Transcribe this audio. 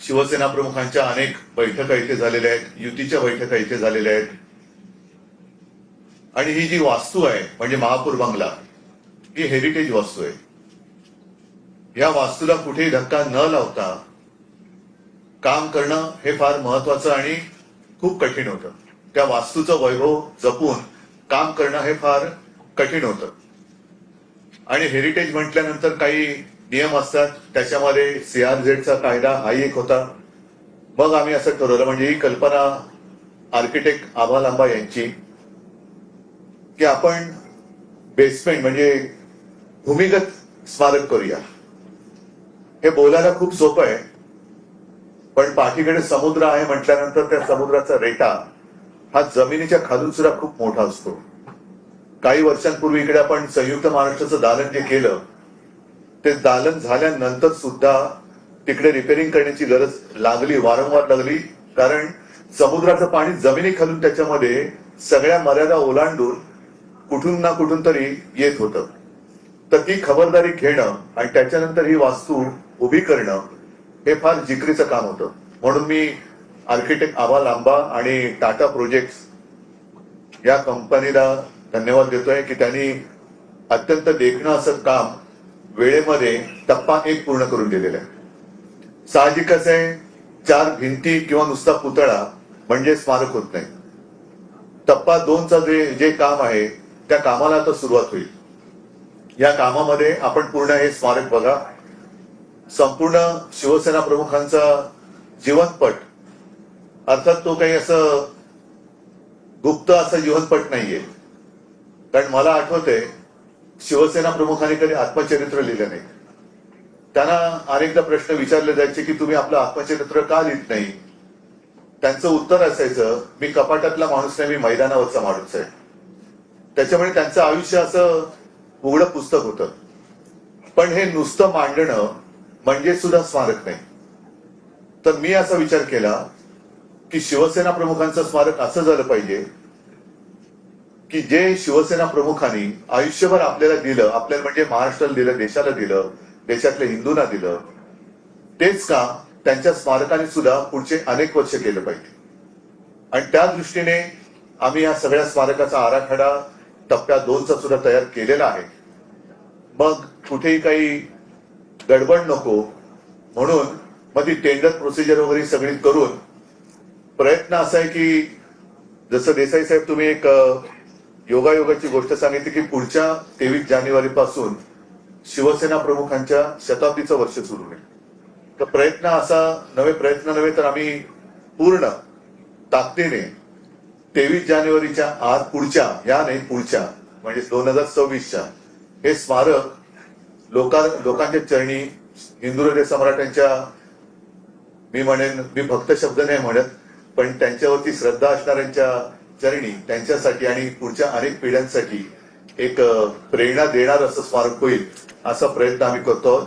शिवसेना प्रमुखांच्या अनेक बैठका इथे झालेल्या आहेत, युतीच्या बैठका इथे झालेल्या आहेत. आणि ही जी वास्तू आहे म्हणजे महापौर बंगला ही हेरिटेज वास्तू आहे. या वास्तूला कुठेही धक्का न लावता काम करणं हे फार महत्वाचं आणि खूप कठीण होतं. त्या वास्तूचं वैभव जपून काम करणं हे फार कठीण होतं. आणि हेरिटेज म्हटल्यानंतर काही नियम असतात, त्याच्यामध्ये CRZचा कायदा हाही एक होता. मग आम्ही असं ठरवलं, म्हणजे ही कल्पना आर्किटेक्ट आभा लांबा यांची, की आपण बेसमेंट म्हणजे भूमिगत स्मारक करूया. हे बोलायला खूप सोपं आहे, पण पाठीकडे समुद्र आहे म्हटल्यानंतर त्या समुद्राचा रेटा हा जमिनीच्या खालून सुद्धा खूप मोठा असतो. काही वर्षांपूर्वी इकडे आपण संयुक्त महाराष्ट्राचं दालन जे केलं, ते दालन झाल्यानंतर सुद्धा तिकडे रिपेअरिंग करण्याची गरज लागली, वारंवार लागली. कारण समुद्राचं पाणी जमिनी खालून त्याच्यामध्ये सगळ्या मर्यादा ओलांडून कुठून ना कुठून तरी येत होतं. तर ती खबरदारी घेणं आणि त्याच्यानंतर ही वास्तू उभी करणं हे फार जिकरीचं काम होतं. म्हणून मी आर्किटेक्ट आभा लांबा आणि टाटा प्रोजेक्ट्स या कंपनीला धन्यवाद देतोय की त्यांनी अत्यंत देखणं असं काम वेळेमध्ये टप्पा 1 पूर्ण करून दिलेलं आहे. साहजिकच आहे, 4 भिंती किंवा नुसता पुतळा म्हणजे स्मारक होत नाही. टप्पा 2चा जे काम आहे त्या कामाला आता सुरुवात होईल. या कामामध्ये आपण पूर्ण हे स्मारक बघा. संपूर्ण शिवसेना प्रमुखांचा जीवनपट, अर्थात तो काही असं गुप्त असा जीवनपट नाहीये. कारण मला आठवतंय, शिवसेना प्रमुखांनी कधी आत्मचरित्र लिहिलं नाही. त्यांना अनेकदा प्रश्न विचारले जायचे की तुम्ही आपलं आत्मचरित्र का लिहित नाही. त्यांचं उत्तर असायचं, मी कपाटातला माणूस नाही, मी मैदानावरचा माणूस आहे. त्याच्यामुळे त्यांचं आयुष्य असं उघडं पुस्तक होतं. पण हे नुसतं मांडणं म्हणजे सुद्धा स्मारक नाही. तर मी असा विचार केला की शिवसेना प्रमुखांचं स्मारक असं झालं पाहिजे की जे शिवसेना प्रमुखांनी आयुष्यभर आपल्याला दिलं, आपल्याला म्हणजे महाराष्ट्राला दिलं, देशाला दिलं, देशातल्या हिंदूंना दिलं, तेच काम त्यांच्या स्मारकाने सुद्धा पुढचे अनेक वर्ष केलं पाहिजे. आणि त्या दृष्टीने आम्ही या सगळ्या स्मारकाचा आराखडा टप्प्या 2चा सुद्धा तयार केलेला आहे. मग कुठेही काही गडबड नको म्हणून मग ती टेंडर प्रोसिजर वगैरे सगळी करून प्रयत्न असा आहे की जसं देसाई साहेब तुम्ही एक योगायोगाची गोष्ट सांगितली की पुढच्या 23 जानेवारी पासून शिवसेना प्रमुखांच्या शताब्दीचं वर्ष सुरू होईल. तर प्रयत्न नव्हे तर आम्ही पूर्ण ताकदीने 23 जानेवारीच्या आज पुढच्या म्हणजे 2026च्या हे स्मारक लोकांच्या चरणी, हिंदू हृदय सम्राटांच्या, मी म्हणेन, मी भक्त शब्द नाही म्हणत, पण त्यांच्यावरती श्रद्धा असणाऱ्यांच्या चरणी, त्यांच्यासाठी आणि पुढच्या अनेक पिढ्यांसाठी एक प्रेरणा देणार असं स्मारक होईल, असा प्रयत्न आम्ही करतो.